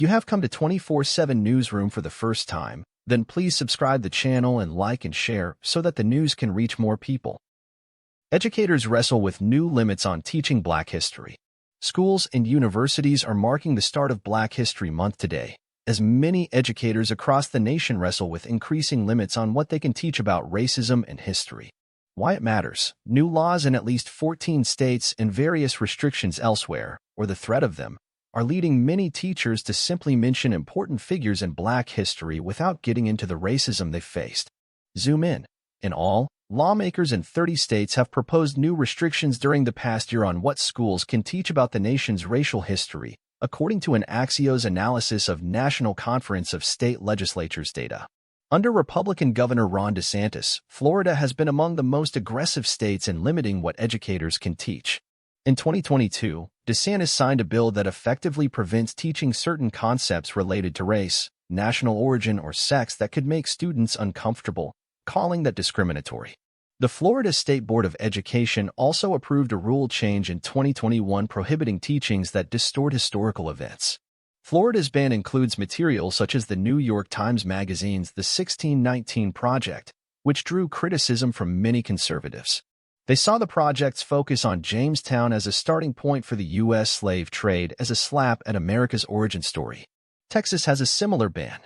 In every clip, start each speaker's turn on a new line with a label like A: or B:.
A: You have come to 24/7 Newsroom for the first time, then please subscribe the channel and like and share so that the news can reach more people. Educators wrestle with new limits on teaching Black history. Schools and universities are marking the start of Black History Month today, as many educators across the nation wrestle with increasing limits on what they can teach about racism and history. Why it matters: new laws in at least 14 states and various restrictions elsewhere, or the threat of them, are leading many teachers to simply mention important figures in Black history without getting into the racism they've faced. Zoom in. In all, lawmakers in 30 states have proposed new restrictions during the past year on what schools can teach about the nation's racial history, according to an Axios analysis of National Conference of State Legislatures data. Under Republican Governor Ron DeSantis, Florida has been among the most aggressive states in limiting what educators can teach. In 2022, DeSantis signed a bill that effectively prevents teaching certain concepts related to race, national origin, or sex that could make students uncomfortable, calling that discriminatory. The Florida State Board of Education also approved a rule change in 2021 prohibiting teachings that distort historical events. Florida's ban includes material such as the New York Times Magazine's The 1619 Project, which drew criticism from many conservatives. They saw the project's focus on Jamestown as a starting point for the U.S. slave trade as a slap at America's origin story. Texas has a similar ban.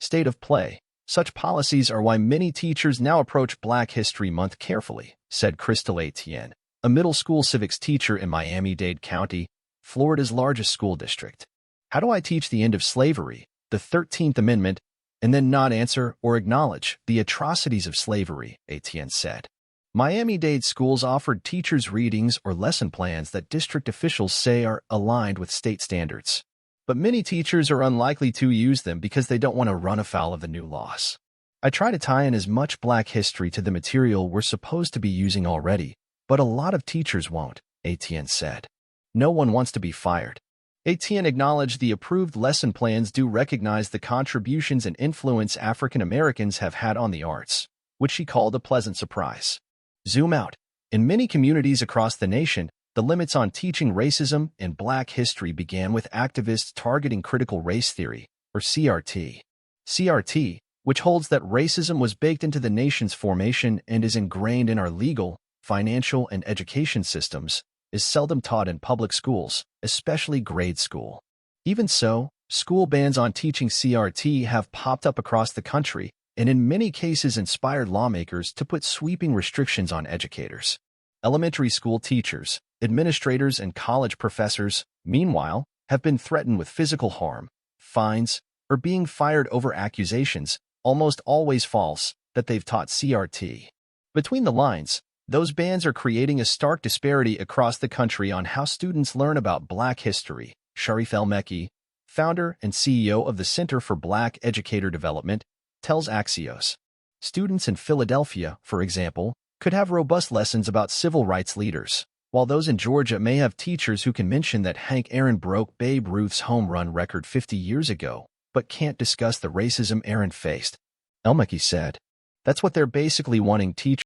A: State of play. Such policies are why many teachers now approach Black History Month carefully, said Crystal Etienne, a middle school civics teacher in Miami-Dade County, Florida's largest school district. How do I teach the end of slavery, the 13th Amendment, and then not answer or acknowledge the atrocities of slavery, Etienne said. Miami-Dade schools offered teachers readings or lesson plans that district officials say are aligned with state standards. But many teachers are unlikely to use them because they don't want to run afoul of the new laws. I try to tie in as much Black history to the material we're supposed to be using already, but a lot of teachers won't, Etienne said. No one wants to be fired. Etienne acknowledged the approved lesson plans do recognize the contributions and influence African Americans have had on the arts, which she called a pleasant surprise. Zoom out. In many communities across the nation, the limits on teaching racism and Black history began with activists targeting critical race theory, or CRT. CRT, which holds that racism was baked into the nation's formation and is ingrained in our legal, financial, and education systems, is seldom taught in public schools, especially grade school. Even so, school bans on teaching CRT have popped up across the country, and in many cases inspired lawmakers to put sweeping restrictions on educators. Elementary school teachers, administrators, and college professors, meanwhile, have been threatened with physical harm, fines, or being fired over accusations, almost always false, that they've taught CRT. Between the lines, those bans are creating a stark disparity across the country on how students learn about Black history. Sharif El-Mekki, founder and CEO of the Center for Black Educator Development, tells Axios. Students in Philadelphia, for example, could have robust lessons about civil rights leaders, while those in Georgia may have teachers who can mention that Hank Aaron broke Babe Ruth's home run record 50 years ago, but can't discuss the racism Aaron faced. El-Mekki said. That's what they're basically wanting teachers